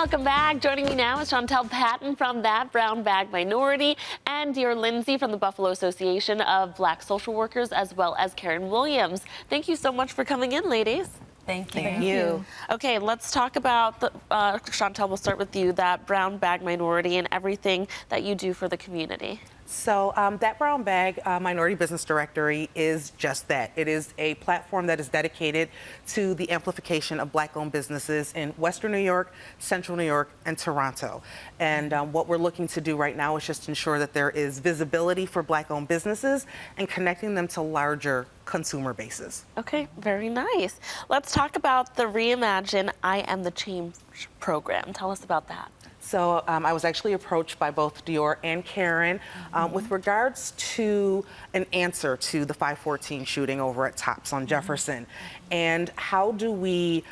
Welcome back. Joining me now is Chantel Patton from That Brown Bag Minority and Dear Lindsay from the Buffalo Association of Black Social Workers, as well as Karen Williams. Thank you so much for coming in, ladies. Thank you. Thank you. Okay, let's talk about the, Chantel, we'll start with you, That Brown Bag Minority and everything that you do for the community. So That Brown Bag Minority Business Directory is just that. It is a platform that is dedicated to the amplification of Black-owned businesses in Western New York, Central New York, and Toronto. And what we're looking to do right now is just ensure that there is visibility for Black-owned businesses and connecting them to larger consumer bases. Okay, very nice. Let's talk about the Reimagine I Am the Change program. Tell us about that. So I was actually approached by both Dior and Karen with regards to an answer to the 514 shooting over at Tops on Jefferson. And how do we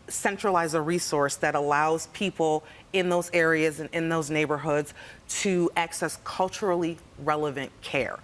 centralize a resource that allows people in those areas and in those neighborhoods to access culturally relevant care.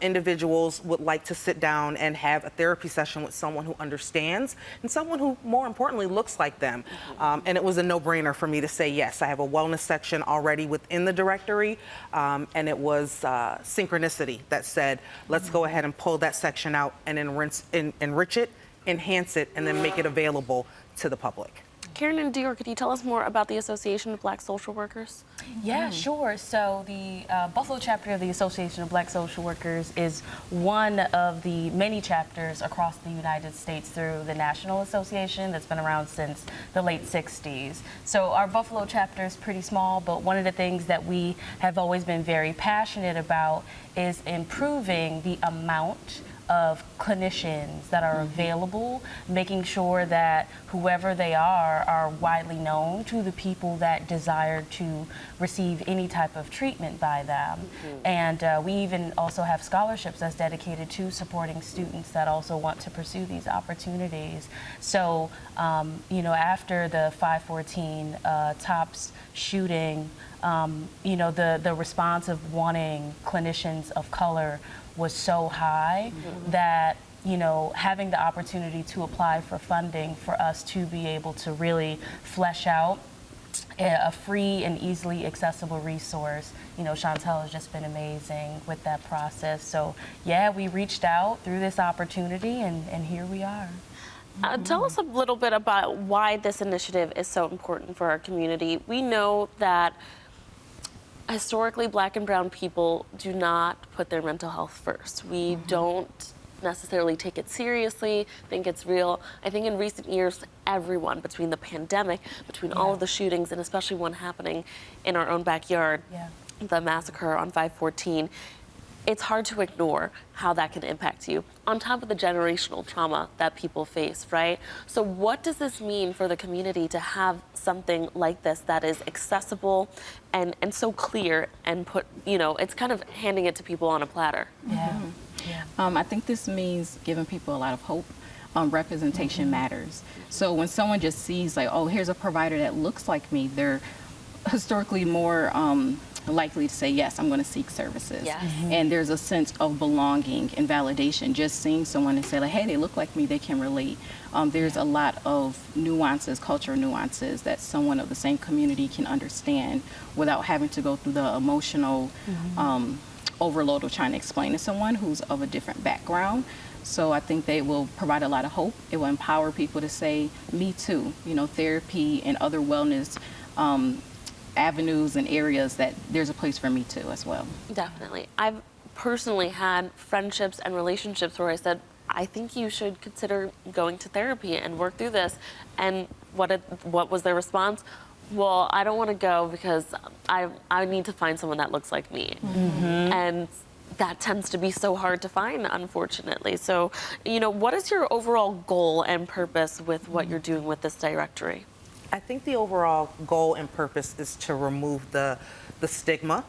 Individuals would like to sit down and have a therapy session with someone who understands and someone who, more importantly, looks like them. And it was a no-brainer for me to say yes. I have a wellness section already within the directory, and it was synchronicity that said, let's go ahead and pull that section out and enrich it, enhance it, and then make it available to the public. Karen and Dior, could you tell us more about the Association of Black Social Workers? Yeah, sure. So the Buffalo chapter of the Association of Black Social Workers is one of the many chapters across the United States through the National Association that's been around since the late 60s. So our Buffalo chapter is pretty small, but one of the things that we have always been very passionate about is improving the amount of clinicians that are available, making sure that whoever they are widely known to the people that desire to receive any type of treatment by them. And we even also have scholarships that's dedicated to supporting students that also want to pursue these opportunities. So, you know, after the 514 Tops shooting, you know, the response of wanting clinicians of color was so high that, you know, having the opportunity to apply for funding for us to be able to really flesh out a free and easily accessible resource. You know, Chantel has just been amazing with that process. So yeah, we reached out through this opportunity and here we are. Tell us a little bit about why this initiative is so important for our community. We know that historically, Black and brown people do not put their mental health first. We don't necessarily take it seriously, think it's real. I think in recent years, everyone, between the pandemic, between all of the shootings, and especially one happening in our own backyard, the massacre on 514, it's hard to ignore how that can impact you, on top of the generational trauma that people face, right? So what does this mean for the community to have something like this that is accessible and so clear and put, you know, it's kind of handing it to people on a platter? I think this means giving people a lot of hope. Representation matters. So when someone just sees like, oh, here's a provider that looks like me, they're historically more likely to say, yes, I'm going to seek services. And there's a sense of belonging and validation. Just seeing someone and say, like, hey, they look like me, they can relate. There's a lot of nuances, cultural nuances that someone of the same community can understand without having to go through the emotional overload of trying to explain to someone who's of a different background. So I think they will provide a lot of hope. It will empower people to say, me too. You know, therapy and other wellness avenues and areas, that there's a place for me too as well. Definitely. I've personally had friendships and relationships where I said, I think you should consider going to therapy and work through this. And what was their response? Well, I don't want to go because I need to find someone that looks like me. And that tends to be so hard to find, unfortunately. So, you know, what is your overall goal and purpose with what you're doing with this directory? I think the overall goal and purpose is to remove the stigma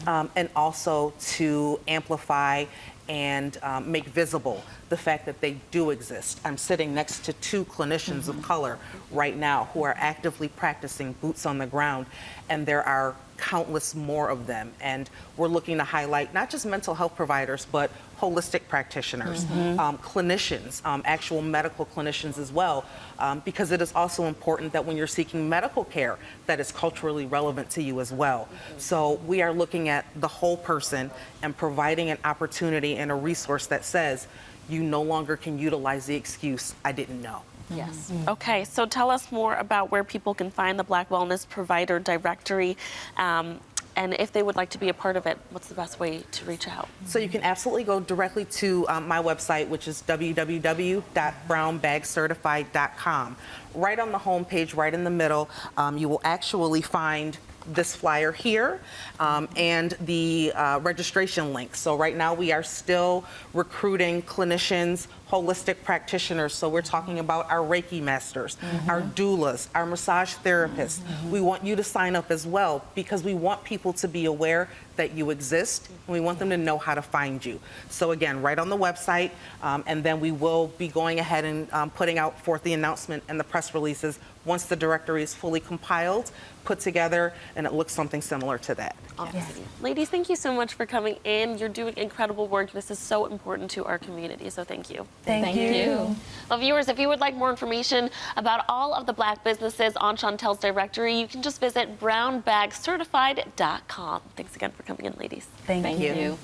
and also to amplify and make visible the fact that they do exist. I'm sitting next to two clinicians of color right now who are actively practicing boots on the ground, and there are countless more of them. And we're looking to highlight not just mental health providers, but holistic practitioners, clinicians, actual medical clinicians as well, because it is also important that when you're seeking medical care, that is culturally relevant to you as well. So we are looking at the whole person and providing an opportunity and a resource that says you no longer can utilize the excuse, I didn't know. Yes. Okay, so tell us more about where people can find the Black Wellness Provider Directory. And if they would like to be a part of it, what's the best way to reach out? So you can absolutely go directly to my website, which is www.brownbagcertified.com. Right on the homepage, right in the middle, you will actually find this flyer here and the registration link. So right now we are still recruiting clinicians, holistic practitioners. So we're talking about our Reiki masters, our doulas, our massage therapists. We want you to sign up as well because we want people to be aware that you exist and we want them to know how to find you. So again, right on the website, and then we will be going ahead and putting out forth the announcement and the press releases once the directory is fully compiled, put together, and it looks something similar to that. Awesome. Ladies, thank you so much for coming in. You're doing incredible work. This is so important to our community, so thank you. Thank you. Well, viewers, if you would like more information about all of the Black businesses on Chantel's directory, you can just visit brownbagcertified.com. Thanks again for coming in, ladies. Thank you. you.